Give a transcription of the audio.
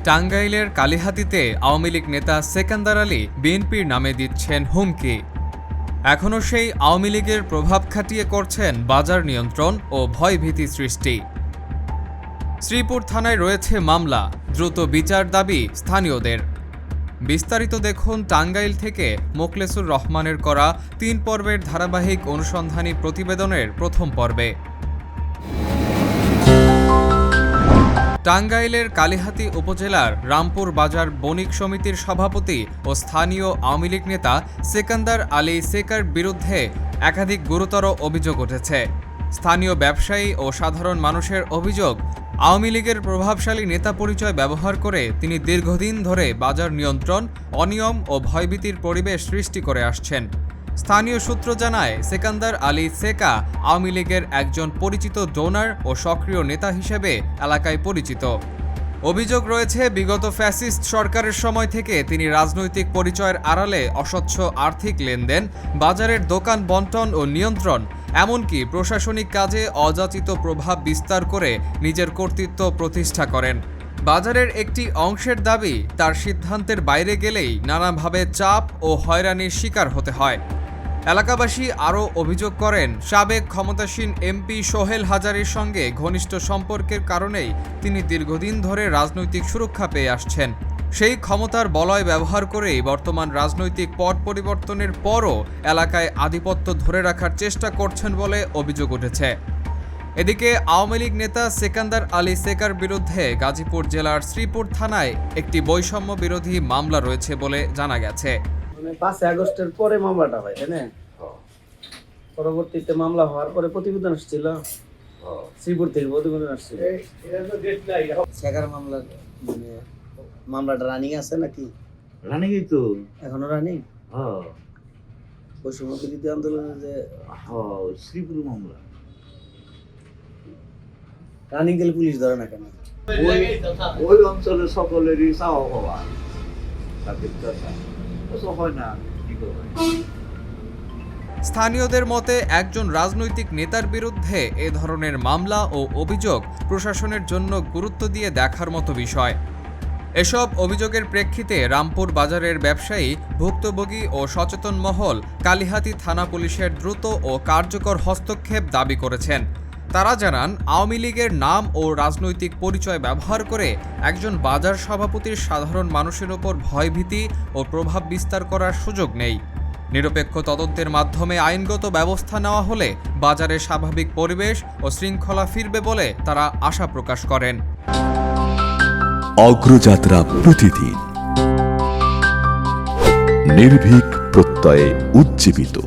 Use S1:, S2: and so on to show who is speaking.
S1: টাঙ্গাইলের কালিহাতীতে আওয়ামী লীগ নেতা সেকান্দার আলী বিএনপির নামে দিচ্ছেন হুমকি। এখনও সেই আওয়ামী লীগের প্রভাব খাটিয়ে করছেন বাজার নিয়ন্ত্রণ ও ভয়ভীতি সৃষ্টি। শ্রীপুর থানায় রয়েছে মামলা, দ্রুত বিচার দাবি স্থানীয়দের। বিস্তারিত দেখুন টাঙ্গাইল থেকে মোখলেসুর রহমানের করা ৩ পর্বের ধারাবাহিক অনুসন্ধানী প্রতিবেদনের প্রথম পর্বে। টাঙ্গাইলের কালিহাতী উপজেলার রামপুর বাজার বণিক সমিতির সভাপতি ও স্থানীয় আওয়ামী লীগ নেতা সেকান্দার আলী সেকার বিরুদ্ধে একাধিক গুরুতর অভিযোগ উঠেছে। স্থানীয় ব্যবসায়ী ও সাধারণ মানুষের অভিযোগ, আওয়ামী লীগের প্রভাবশালী নেতা পরিচয় ব্যবহার করে তিনি দীর্ঘদিন ধরে বাজার নিয়ন্ত্রণ, অনিয়ম ও ভয়ভীতির পরিবেশ সৃষ্টি করে আসছেন। স্থানীয় সূত্র জানায়, সেকান্দার আলী সেকা আওয়ামী লীগের একজন পরিচিত ডোনার ও সক্রিয় নেতা হিসেবে এলাকায় পরিচিত। অভিযোগ রয়েছে, বিগত ফ্যাসিস্ট সরকারের সময় থেকে তিনি রাজনৈতিক পরিচয়ের আড়ালে অস্বচ্ছ আর্থিক লেনদেন, বাজারের দোকান বণ্টন ও নিয়ন্ত্রণ, এমনকি প্রশাসনিক কাজে অযাচিত প্রভাব বিস্তার করে নিজের কর্তৃত্ব প্রতিষ্ঠা করেন। বাজারের একটি অংশের দাবি, তার সিদ্ধান্তের বাইরে গেলেই নানাভাবে চাপ ও হয়রানির শিকার হতে হয়। এলাকাবাসী আরও অভিযোগ করেন, সাবেক ক্ষমতাসীন এমপি সোহেল হাজারীর সঙ্গে ঘনিষ্ঠ সম্পর্কের কারণেই তিনি দীর্ঘদিন ধরে রাজনৈতিক সুরক্ষা পেয়ে আসছেন। সেই ক্ষমতার বলয় ব্যবহার করেই বর্তমান রাজনৈতিক পট পরিবর্তনের পরও এলাকায় আধিপত্য ধরে রাখার চেষ্টা করছেন বলে অভিযোগ উঠেছে। এদিকে আওয়ামী লীগ নেতা সেকান্দার আলী সেকার বিরুদ্ধে গাজীপুর জেলার শ্রীপুর থানায় একটি বৈষম্য বিরোধী মামলা রয়েছে বলে জানা গেছে।
S2: 5 আগস্টের পরে মামলাটা হয়, তাই না? পরবর্তীতে মামলা হওয়ার পরে প্রতিবেদন আসছিল, শ্রীপুর থেকে প্রতিবেদন আসছিল। সেকার মামলা, মানে মামলাটা রানিং আছে নাকি?
S3: রানিং তো
S2: এখনো রানিং। বৈষম্য বিরোধী আন্দোলনে যে
S3: শ্রীপুর মামলা
S2: রানিং গেলে পুলিশ ধরে না কেন?
S3: ওই অঞ্চলে সকলেরই চাওয়া হওয়া হয় না।
S1: স্থানীয়দের মতে, একজন রাজনৈতিক নেতার বিরুদ্ধে এ ধরনের মামলা ও অভিযোগ প্রশাসনের জন্য গুরুত্ব দিয়ে দেখার মতো বিষয়। এসব অভিযোগের প্রেক্ষিতে রামপুর বাজারের ব্যবসায়ী, ভুক্তভোগী ও সচেতন মহল কালিহাতী থানা পুলিশের দ্রুত ও কার্যকর হস্তক্ষেপ দাবি করেছেন। তারা জানান, আওয়ামী লীগের নাম ও রাজনৈতিক পরিচয় ব্যবহার করে একজন বাজার সভাপতির সাধারণ মানুষের ওপর ভয়ভীতি ও প্রভাব বিস্তার করার সুযোগ নেই। নিরপেক্ষ তদন্তের মাধ্যমে আইনগত ব্যবস্থা নেওয়া হলে বাজারে স্বাভাবিক পরিবেশ ও শৃঙ্খলা ফিরবে বলে তারা আশা প্রকাশ করেন।
S4: অগ্রযাত্রা প্রতিদিন, নির্ভীক প্রত্যয়ে উজ্জীবিত।